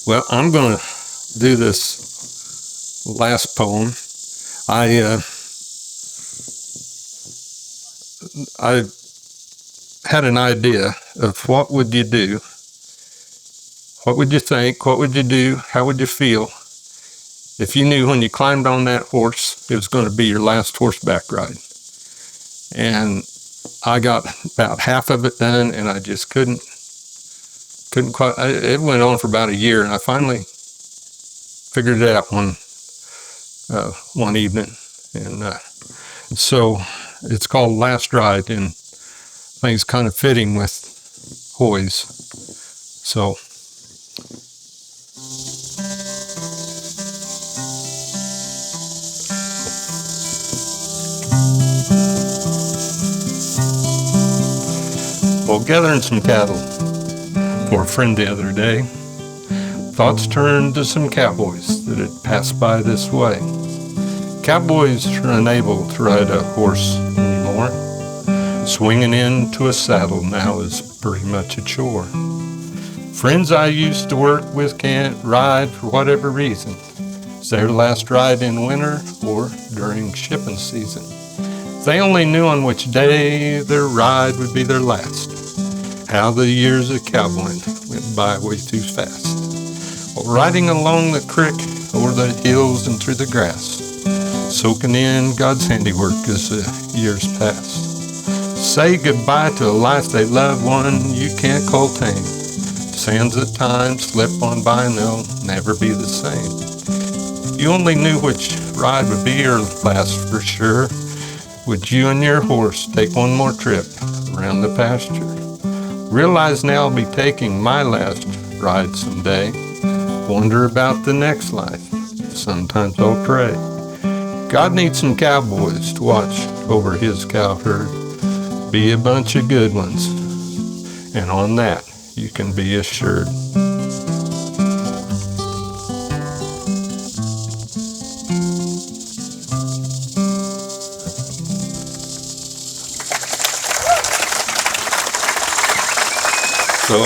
Well, I'm going to do this last poem. I had an idea of what would you do? What would you think? What would you do? How would you feel if you knew when you climbed on that horse, it was going to be your last horseback ride? And I got about half of it done, and I just couldn't quite. It went on for about a year, and I finally figured it out one evening, and so it's called Last Ride, and I think it's kind of fitting with Hoy's. So. Well, gathering some cattle for a friend the other day, thoughts turned to some cowboys that had passed by this way. Cowboys are unable to ride a horse anymore. Swinging into a saddle now is pretty much a chore. Friends I used to work with can't ride for whatever reason. It's their last ride in winter or during shipping season. If they only knew on which day their ride would be their last. How the years of cowboying went by way too fast. While riding along the creek, over the hills and through the grass, soaking in God's handiwork as the years pass. Say goodbye to a life they love, one you can't call tame. Sands at times slip on by and they'll never be the same. If you only knew which ride would be your last for sure, would you and your horse take one more trip around the pasture? Realize now I'll be taking my last ride someday. Wonder about the next life. Sometimes I'll pray. God needs some cowboys to watch over his cow herd. Be a bunch of good ones. And on that, you can be assured. So